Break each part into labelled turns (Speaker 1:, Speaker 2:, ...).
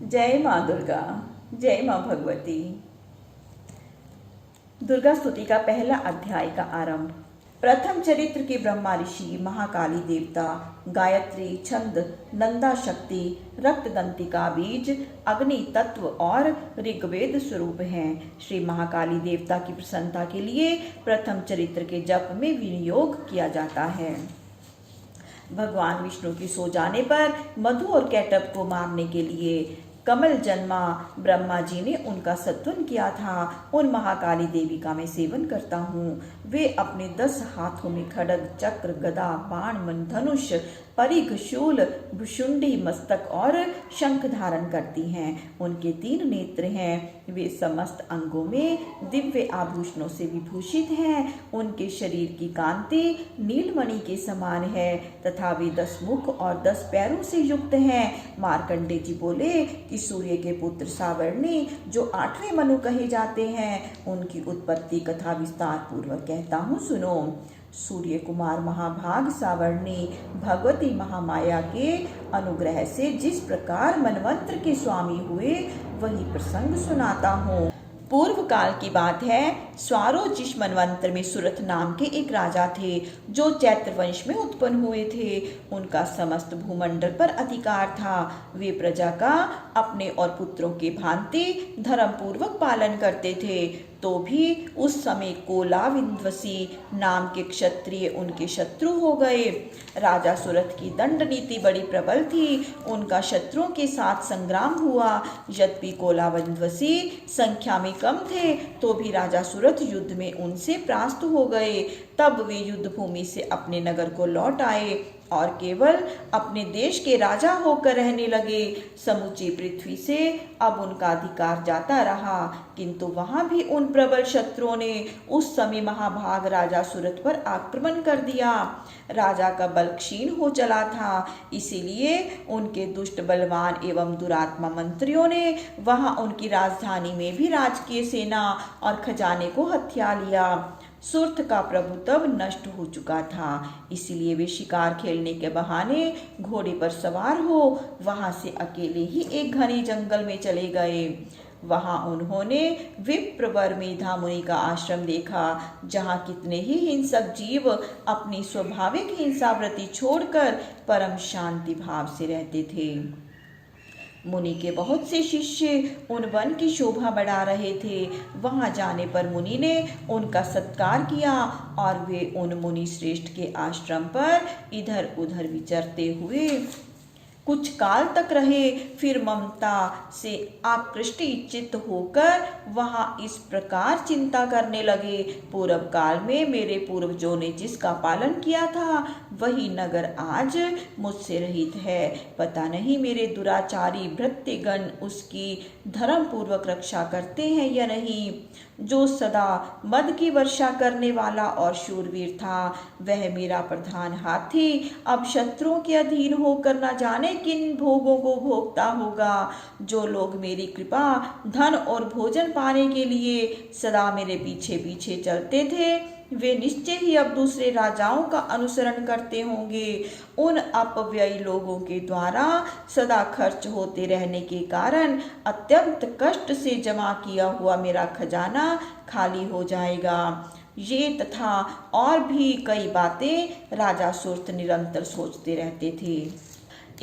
Speaker 1: जय माँ दुर्गा, जय माँ भगवती। दुर्गा स्तुति का पहला अध्याय का आरंभ। प्रथम चरित्र के ब्रह्मा ऋषि, महाकाली देवता, गायत्री छंद, नंदा शक्ति, रक्तदंतिका बीज, अग्नि तत्व और ऋग्वेद स्वरूप हैं। श्री महाकाली देवता की प्रसन्नता के लिए प्रथम चरित्र के जप में विनियोग किया जाता है। भगवान विष्णु के सो जाने पर मधु और कैटभ को मारने के लिए कमल जन्मा ब्रह्मा जी ने उनका सत्वन किया था। उन महाकाली देवी का मैं सेवन करता हूँ। वे अपने 10 हाथों में खड्ग, चक्र, गदा, बाण, धनुष, परिघ, शूल, भुशुंडी, मस्तक और शंख धारण करती हैं। उनके 3 नेत्र हैं। वे समस्त अंगों में दिव्य आभूषणों से विभूषित हैं। उनके शरीर की कांति नीलमणि के समान है तथा वे 10 मुख और 10 पैरों से युक्त हैं। मार्कंडेय जी बोले कि सूर्य के पुत्र सावर्णी, जो 8वें मनु कहे जाते हैं, उनकी उत्पत्ति कथा विस्तार पूर्वक कहता हूँ, सुनो। सूर्य कुमार महाभाग सावर्णी भगवती महामाया के अनुग्रह से जिस प्रकार मनवंत्र के स्वामी हुए, वही प्रसंग सुनाता हूँ। पूर्व काल की बात है। स्वारोजिष मनवंतर में सुरथ नाम के एक राजा थे, जो चैत्र वंश में उत्पन्न हुए थे। उनका समस्त भूमंडल पर अधिकार था। वे प्रजा का अपने और पुत्रों के भांति धर्म पूर्वक पालन करते थे। तो भी उस समय कोलाविंध्वसी नाम के क्षत्रिय उनके शत्रु हो गए। राजा सुरथ की दंड नीति बड़ी प्रबल थी। उनका शत्रुओं के साथ संग्राम हुआ। यद्यपि कोलाविंध्वसी संख्या में कम थे, तो भी राजा सुरथ युद्ध में उनसे परास्त हो गए। तब वे युद्ध भूमि से अपने नगर को लौट आए और केवल अपने देश के राजा होकर रहने लगे। समूची पृथ्वी से अब उनका अधिकार जाता रहा, किंतु वहां भी उन प्रबल शत्रुओं ने उस समय महाभाग राजा सुरथ पर आक्रमण कर दिया। राजा का बल क्षीण हो चला था, इसीलिए उनके दुष्ट, बलवान एवं दुरात्मा मंत्रियों ने वहां उनकी राजधानी में भी राजकीय सेना और खजाने को हथिया लिया। सुर्थ का प्रभु तब नष्ट हो चुका था, इसीलिए वे शिकार खेलने के बहाने घोड़े पर सवार हो वहां से अकेले ही एक घने जंगल में चले गए। वहां उन्होंने विप्रवर मेधा मुनि का आश्रम देखा, जहां कितने ही हिंसक जीव अपनी स्वाभाविक हिंसावृत्ति छोड़कर परम शांति भाव से रहते थे। मुनि के बहुत से शिष्य उन वन की शोभा बढ़ा रहे थे। वहां जाने पर मुनि ने उनका सत्कार किया और वे उन मुनि श्रेष्ठ के आश्रम पर इधर उधर विचरते हुए कुछ काल तक रहे। फिर ममता से आकृष्ट चित्त होकर वहां इस प्रकार चिंता करने लगे, पूर्व काल में मेरे पूर्वजों ने जिसका पालन किया था, वही नगर आज मुझसे रहित है। पता नहीं मेरे दुराचारी भृत्यगण उसकी धर्म पूर्वक रक्षा करते हैं या नहीं। जो सदा मद की वर्षा करने वाला और शूरवीर था, वह मेरा प्रधान हाथी अब शत्रुओं के अधीन होकर न जाने किन भोगों को भोगता होगा। जो लोग मेरी कृपा, धन और भोजन पाने के लिए सदा मेरे पीछे पीछे चलते थे, वे निश्चय ही अब दूसरे राजाओं का अनुसरण करते होंगे। उन अपव्ययी लोगों के द्वारा सदा खर्च होते रहने के कारण अत्यंत कष्ट से जमा किया हुआ मेरा खजाना खाली हो जाएगा। ये तथा और भी कई बातें राजा सुर्थ निरंतर सोचते रहते थे।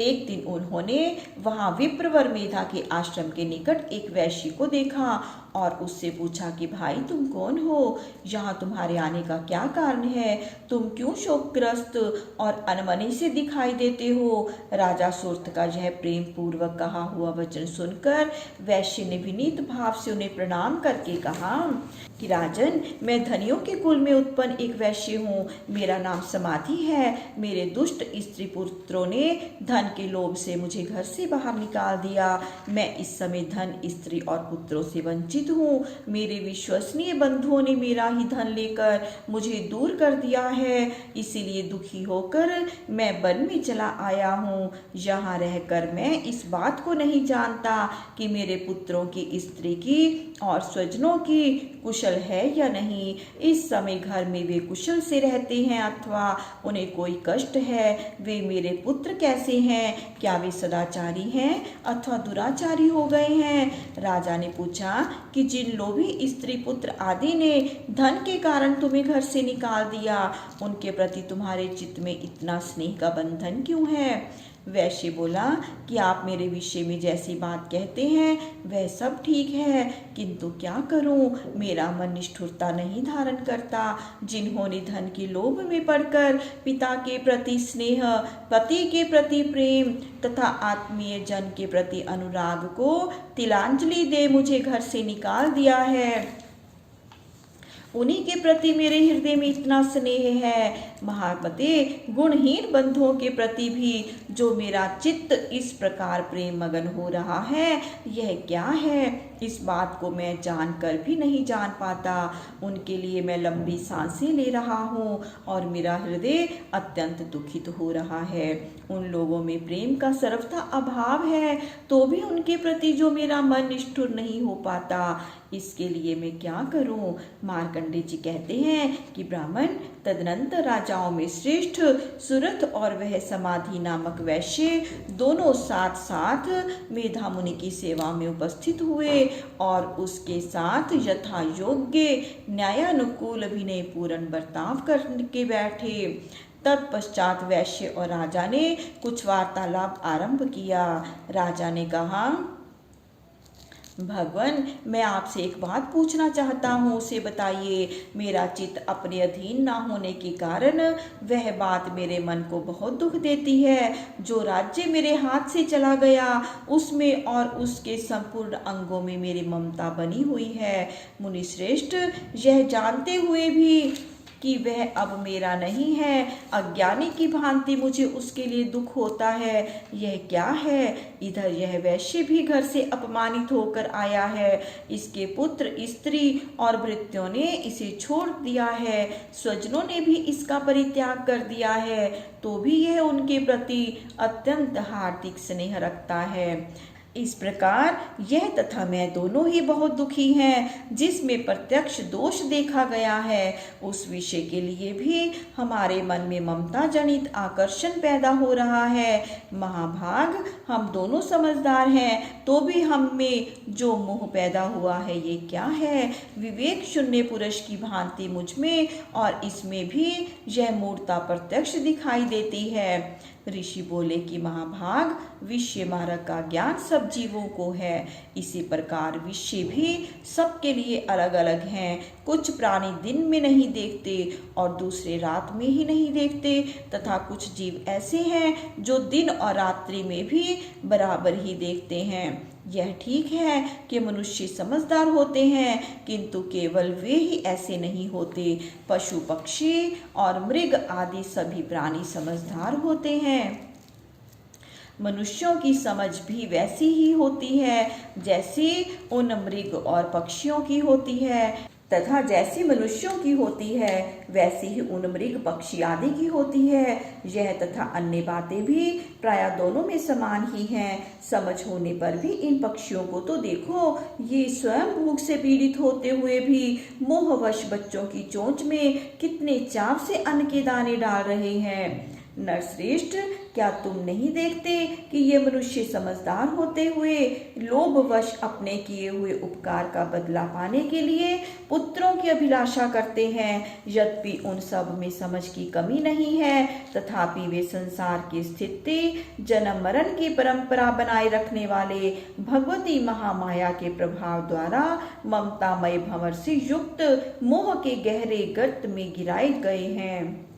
Speaker 1: एक दिन उन्होंने वहां विप्रवर मेधा के आश्रम के निकट एक वैश्य को देखा और उससे पूछा कि भाई, तुम कौन हो? यहाँ तुम्हारे आने का क्या कारण है? तुम क्यों शोकग्रस्त और अनमने से दिखाई देते हो? राजा सुर्थ का यह प्रेम पूर्वक कहा हुआ वचन सुनकर वैश्य ने विनीत भाव से उन्हें प्रणाम करके कहा कि राजन, मैं धनियों के कुल में उत्पन्न एक वैश्य हूँ। मेरा नाम समाधि है। मेरे दुष्ट स्त्री पुत्रों ने धन के लोभ से मुझे घर से बाहर निकाल दिया। मैं इस समय धन, स्त्री और पुत्रों से वंचित वंचित हूँ। मेरे विश्वसनीय बंधुओं ने मेरा ही धन लेकर मुझे दूर कर दिया है, इसीलिए दुखी होकर मैं वन में चला आया हूँ। यहाँ रहकर मैं इस बात को नहीं जानता कि मेरे पुत्रों की स्त्री की और स्वजनों की कुशल है या नहीं। इस समय घर में वे कुशल से रहते हैं अथवा उन्हें कोई कष्ट है। वे मेरे पुत्र कैसे हैं? क्या वे सदाचारी हैं अथवा दुराचारी हो गए हैं? राजा ने पूछा कि जिन लोभी स्त्री पुत्र आदि ने धन के कारण तुम्हें घर से निकाल दिया, उनके प्रति तुम्हारे चित्त में इतना स्नेह का बंधन क्यों है? वैश्य बोला कि आप मेरे विषय में जैसी बात कहते हैं वह सब ठीक है, किंतु क्या करूं, मेरा मन निष्ठुरता नहीं धारण करता। जिन्होंने धन के लोभ में पड़कर पिता के प्रति स्नेह, पति के प्रति प्रेम तथा आत्मीय जन के प्रति अनुराग को तिलांजलि दे मुझे घर से निकाल दिया है, उन्हीं के प्रति मेरे हृदय में इतना स्नेह है। महामते, गुणहीन बंधुओं के प्रति भी जो मेरा चित्त इस प्रकार प्रेम मगन हो रहा है, यह क्या है? इस बात को मैं जानकर भी नहीं जान पाता। उनके लिए मैं लंबी सांसें ले रहा हूँ और मेरा हृदय अत्यंत दुखित हो रहा है। उन लोगों में प्रेम का सर्वथा अभाव है, तो भी उनके प्रति जो मेरा मन निष्ठुर नहीं हो पाता, इसके लिए मैं क्या करूं? मार्कंडेय जी कहते हैं कि ब्राह्मण तदनंतर राजाओं में श्रेष्ठ सुरथ और वह समाधि नामक वैश्य दोनों साथ साथ मेधा मुनि की सेवा में उपस्थित हुए और उसके साथ यथा योग्य न्यायानुकूल अभिनय पूर्ण बर्ताव करके बैठे। तत्पश्चात वैश्य और राजा ने कुछ वार्तालाप आरंभ किया। राजा ने कहा, भगवान, मैं आपसे एक बात पूछना चाहता हूँ, उसे बताइए। मेरा चित्त अपने अधीन ना होने के कारण वह बात मेरे मन को बहुत दुख देती है। जो राज्य मेरे हाथ से चला गया उसमें और उसके संपूर्ण अंगों में मेरी ममता बनी हुई है। मुनिश्रेष्ठ, यह जानते हुए भी कि वह अब मेरा नहीं है, अज्ञानी की भांति मुझे उसके लिए दुख होता है। यह क्या है? इधर यह वैश्य भी घर से अपमानित होकर आया है, इसके पुत्र स्त्री और भृत्यों ने इसे छोड़ दिया है, स्वजनों ने भी इसका परित्याग कर दिया है, तो भी यह उनके प्रति अत्यंत हार्दिक स्नेह रखता है। इस प्रकार यह तथा मैं दोनों ही बहुत दुखी हैं। जिसमें प्रत्यक्ष दोष देखा गया है उस विषय के लिए भी हमारे मन में ममता जनित आकर्षण पैदा हो रहा है। महाभाग, हम दोनों समझदार हैं, तो भी हम में जो मोह पैदा हुआ है ये क्या है? विवेक शून्य पुरुष की भांति मुझ में और इसमें भी यह मूर्ता प्रत्यक्ष दिखाई देती है। ऋषि बोले कि महाभाग, विषय मार्ग का ज्ञान सब जीवों को है, इसी प्रकार विषय भी सबके लिए अलग अलग हैं। कुछ प्राणी दिन में नहीं देखते और दूसरे रात में ही नहीं देखते, तथा कुछ जीव ऐसे हैं जो दिन और रात्रि में भी बराबर ही देखते हैं। यह ठीक है कि मनुष्य समझदार होते हैं, किंतु केवल वे ही ऐसे नहीं होते। पशु पक्षी और मृग आदि सभी प्राणी समझदार होते हैं। मनुष्यों की समझ भी वैसी ही होती है जैसी उन मृग और पक्षियों की होती है, तथा जैसी मनुष्यों की होती है वैसी ही उन मृग पक्षी आदि की होती है। यह तथा अन्य बातें भी प्राय दोनों में समान ही हैं। समझ होने पर भी इन पक्षियों को तो देखो, ये स्वयं भूख से पीड़ित होते हुए भी मोहवश बच्चों की चोंच में कितने चाव से अन्न के दाने डाल रहे हैं। नरश्रेष्ठ, क्या तुम नहीं देखते कि ये मनुष्य समझदार होते हुए लोभवश अपने किए हुए उपकार का बदला पाने के लिए पुत्रों की अभिलाषा करते हैं? यद्यपि उन सब में समझ की कमी नहीं है, तथापि वे संसार की स्थिति जन्म मरण की परंपरा बनाए रखने वाले भगवती महामाया के प्रभाव द्वारा ममतामय भंवर से युक्त मोह के गहरे गर्त में गिराए गए हैं।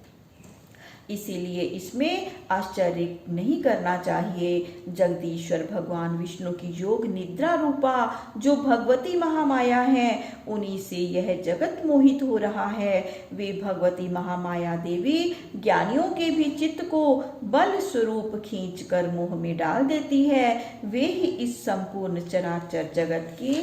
Speaker 1: इसीलिए इसमें आश्चर्य नहीं करना चाहिए। जगदीश्वर भगवान विष्णु की योग निद्रा रूपा जो भगवती महामाया है, उन्हीं से यह जगत मोहित हो रहा है। वे भगवती महामाया देवी ज्ञानियों के भी चित्त को बल स्वरूप खींचकर मोह में डाल देती है। वे ही इस संपूर्ण चराचर जगत की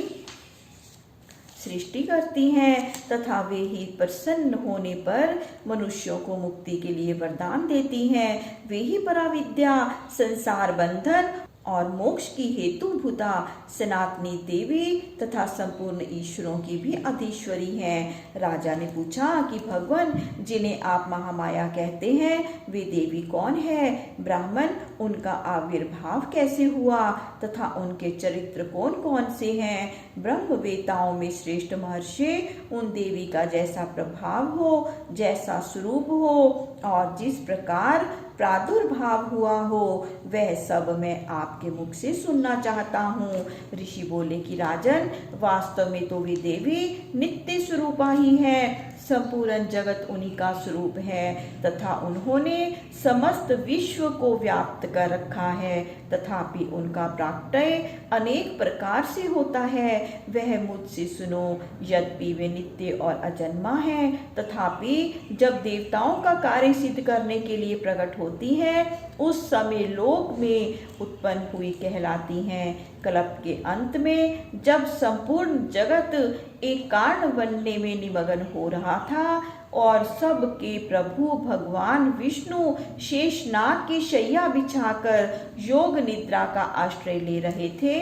Speaker 1: सृष्टि करती हैं तथा वे ही प्रसन्न होने पर मनुष्यों को मुक्ति के लिए वरदान देती हैं। वे ही पराविद्या, संसार बंधन और मोक्ष की हेतुभूता सनातनी देवी तथा संपूर्ण ईश्वरों की भी अधीश्वरी हैं। राजा ने पूछा कि भगवान, जिन्हें आप महामाया कहते हैं, वे देवी कौन है? ब्राह्मण, उनका आविर्भाव कैसे हुआ तथा उनके चरित्र कौन कौन से हैं? ब्रह्मवेताओं में श्रेष्ठ महर्षि उन देवी का जैसा प्रभाव हो, जैसा स्वरूप हो और जिस प्रकार प्रादुर्भाव हुआ हो, वह सब मैं आपके मुख से सुनना चाहता हूँ। ऋषि बोले कि राजन, वास्तव में तो वे देवी नित्य स्वरूपा ही है, संपूर्ण जगत उन्हीं का स्वरूप है तथा उन्होंने समस्त विश्व को व्याप्त कर रखा है। तथापि उनका प्राकट्य अनेक प्रकार से होता है, वह मुझसे सुनो। यद्यपि वे नित्य और अजन्मा है, तथापि जब देवताओं का कार्य सिद्ध करने के लिए प्रकट होती है, उस समय लोक में उत्पन्न हुई कहलाती हैं। कल्प के अंत में जब संपूर्ण जगत एक कारण बनने में निमग्न हो रहा था और सब के प्रभु भगवान विष्णु शेषनाग की शैया बिछाकर योग निद्रा का आश्रय ले रहे थे,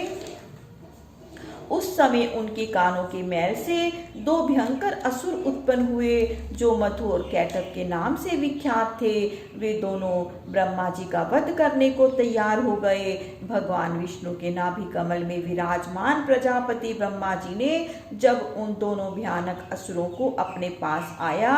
Speaker 1: उस समय उनके कानों के मैल से दो भयंकर असुर उत्पन्न हुए जो मधु और कैटभ के नाम से विख्यात थे। वे दोनों ब्रह्मा जी का वध करने को तैयार हो गए। भगवान विष्णु के नाभि कमल में विराजमान प्रजापति ब्रह्मा जी ने जब उन दोनों भयानक असुरों को अपने पास आया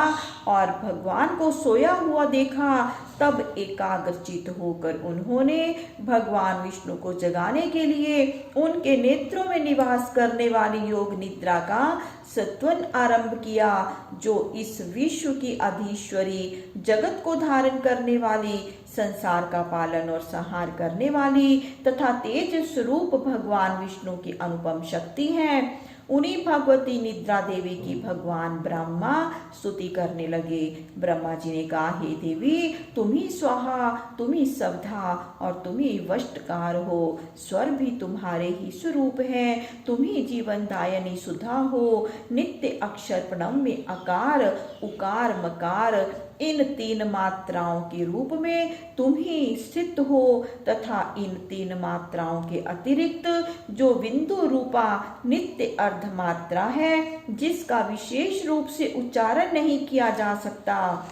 Speaker 1: और भगवान को सोया हुआ देखा, तब एकाग्रचित होकर उन्होंने भगवान विष्णु को जगाने के लिए उनके नेत्रों में निवास करने वाली योग निद्रा का सत्वन आरंभ किया, जो इस विश्व की अधीश्वरी, जगत को धारण करने वाली, संसार का पालन और संहार करने वाली तथा तेज स्वरूप भगवान विष्णु की अनुपम शक्ति है। उन्हीं भगवती निद्रा देवी की भगवान ब्रह्मा स्तुति करने लगे। ब्रह्मा जी ने कहा, हे देवी, तुम ही स्वाहा, तुम ही सवधा और तुम ही वष्टकार हो। स्वर भी तुम्हारे ही स्वरूप है, तुम ही जीवन दायनी सुधा हो। नित्य अक्षर प्रणव में अकार, उकार, मकार, इन तीन मात्राओं के रूप में तुम ही स्थित हो तथा इन तीन मात्राओं के अतिरिक्त जो बिंदु रूपा नित्य अर्ध मात्रा है, जिसका विशेष रूप से उच्चारण नहीं किया जा सकता,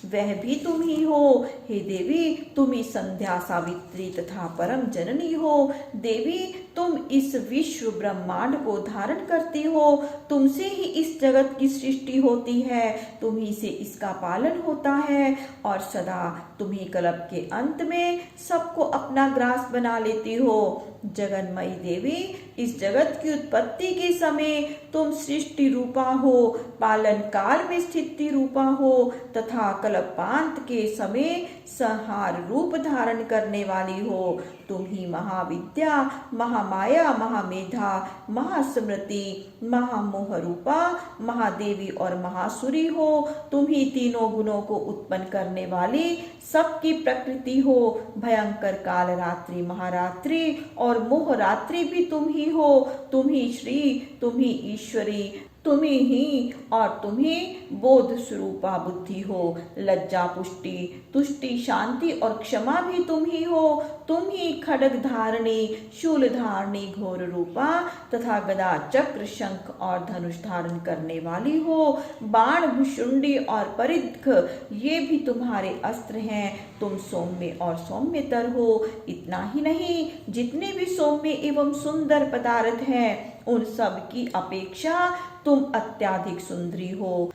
Speaker 1: वह भी तुम ही हो। हे देवी, तुम ही संध्या, सावित्री तथा परम जननी हो। देवी, तुम इस विश्व ब्रह्मांड को धारण करती हो, तुमसे ही इस जगत की सृष्टि होती है, तुम ही से इसका पालन होता है और सदा तुम ही कल्प के अंत में सबको अपना ग्रास बना लेती हो। जगन्मयी देवी, इस जगत की उत्पत्ति के समय तुम सृष्टि रूपा हो, पालन काल में स्थिति रूपा हो तथा कल्पांत के समय संहार रूप धारण करने वाली हो। तुम ही महाविद्या, महामाया, महामेधा, महास्मृति, महामोह रूपा, महादेवी और महासुरी हो। तुम ही तीनों गुणों को उत्पन्न करने वाली सबकी प्रकृति हो। भयंकर काल रात्रि, महारात्रि और मोह रात्रि भी तुम ही हो। तुम ही श्री, तुम ही ईश्वरी, तुम ही और तुम ही बोध स्वरूपा बुद्धि हो। लज्जा, पुष्टि, तुष्टि, शांति और क्षमा भी तुम ही हो। तुम ही खड्ग धारणी, शूल धारणी, घोर रूपा तथा गदा, चक्र, शंख और धनुष धारण करने वाली हो। बाण, भुषुंडी और परिघ, ये भी तुम्हारे अस्त्र हैं। तुम सौम्य और सौम्यतर हो। इतना ही नहीं, जितने भी सौम्य एवं सुंदर पदार्थ हैं, उन सब की अपेक्षा तुम अत्यधिक सुंदरी हो।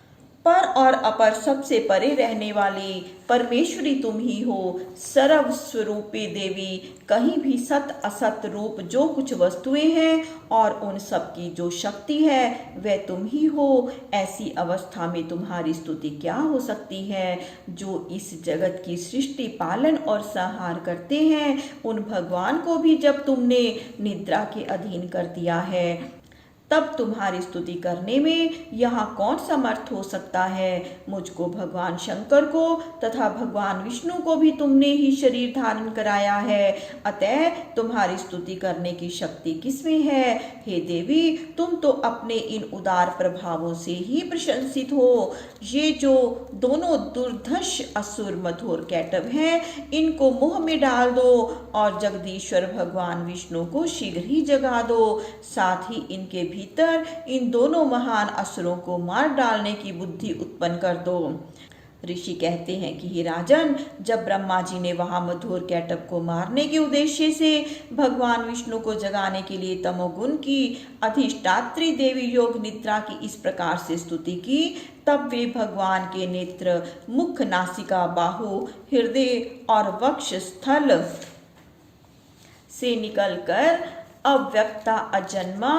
Speaker 1: पर और अपर सबसे परे रहने वाली परमेश्वरी तुम ही हो। सर्व स्वरूपी देवी, कहीं भी सत असत रूप जो कुछ वस्तुएं हैं और उन सब की जो शक्ति है, वह तुम ही हो। ऐसी अवस्था में तुम्हारी स्तुति क्या हो सकती है? जो इस जगत की सृष्टि, पालन और संहार करते हैं, उन भगवान को भी जब तुमने निद्रा के अधीन कर दिया है, तब तुम्हारी स्तुति करने में यहाँ कौन समर्थ हो सकता है। मुझको, भगवान शंकर को तथा भगवान विष्णु को भी तुमने ही शरीर धारण कराया है, अतः तुम्हारी स्तुति करने की शक्ति किसमें है। हे देवी, तुम तो अपने इन उदार प्रभावों से ही प्रशंसित हो। ये जो दोनों दुर्धर्ष असुर मधुर कैटव हैं, इनको मुंह में डाल दो और जगदीश्वर भगवान विष्णु को शीघ्र ही जगा दो। साथ ही इनके भीतर इन दोनों महान असुरों को मार डालने की बुद्धि उत्पन्न कर दो। ऋषि कहते हैं कि हे राजन, जब ब्रह्मा जी ने वहां मधुर कैटव को मारने के उद्देश्य से भगवान विष्णु को जगाने के लिए तमोगुण की अधिष्ठात्री देवी योग निद्रा की इस प्रकार से स्तुति की, तब वे भगवान के नेत्र, मुख, नासिका, बाहु, हृदय और वक्ष स्थल से निकलकर अव्यक्ता अजन्मा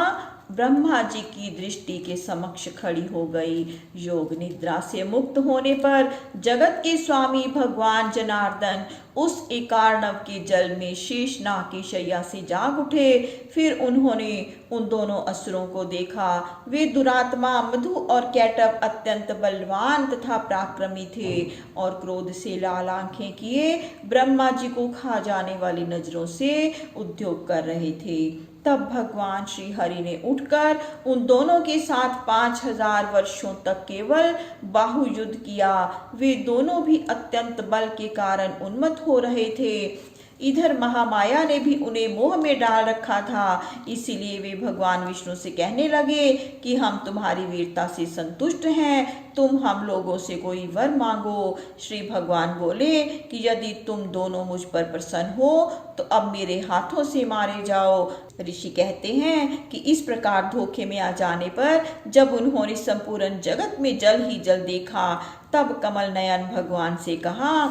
Speaker 1: ब्रह्मा जी की दृष्टि के समक्ष खड़ी हो गई। योग निद्रा से मुक्त होने पर जगत के स्वामी भगवान जनार्दन उस एकार्णव के जल में शेषनाग की शैया से जाग उठे। फिर उन्होंने उन दोनों असुरों को देखा। वे दुरात्मा मधु और कैटव अत्यंत बलवान तथा पराक्रमी थे और क्रोध से लाल आंखें किए ब्रह्मा जी को खा जाने वाली नजरों से उद्योग कर रहे थे। तब भगवान श्री हरि ने उठकर उन दोनों के साथ 5000 वर्षों तक केवल बाहु युद्ध किया। वे दोनों भी अत्यंत बल के कारण उन्मत्त हो रहे थे। इधर महामाया ने भी उन्हें मोह में डाल रखा था, इसीलिए वे भगवान विष्णु से कहने लगे कि हम तुम्हारी वीरता से संतुष्ट हैं, तुम हम लोगों से कोई वर मांगो। श्री भगवान बोले कि यदि तुम दोनों मुझ पर प्रसन्न हो तो अब मेरे हाथों से मारे जाओ। ऋषि कहते हैं कि इस प्रकार धोखे में आ जाने पर जब उन्होंने संपूर्ण जगत में जल ही जल देखा, तब कमल नयन भगवान से कहा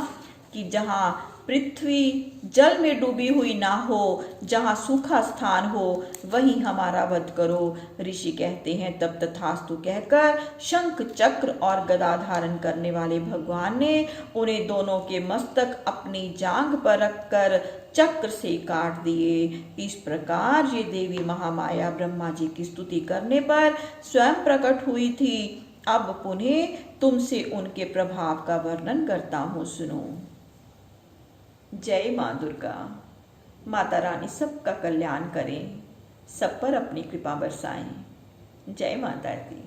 Speaker 1: कि जहाँ पृथ्वी जल में डूबी हुई ना हो, जहाँ सूखा स्थान हो, वहीं हमारा वध करो। ऋषि कहते हैं तब तथास्तु कहकर शंख, चक्र और गदा धारण करने वाले भगवान ने उन्हें दोनों के मस्तक अपनी जांघ पर रखकर चक्र से काट दिए। इस प्रकार ये देवी महामाया ब्रह्मा जी की स्तुति करने पर स्वयं प्रकट हुई थी। अब पुनः तुमसे उनके प्रभाव का वर्णन करता हूँ, सुनो। जय माँ दुर्गा। माता रानी सबका कल्याण करें, सब पर अपनी कृपा बरसाएं। जय माता दी।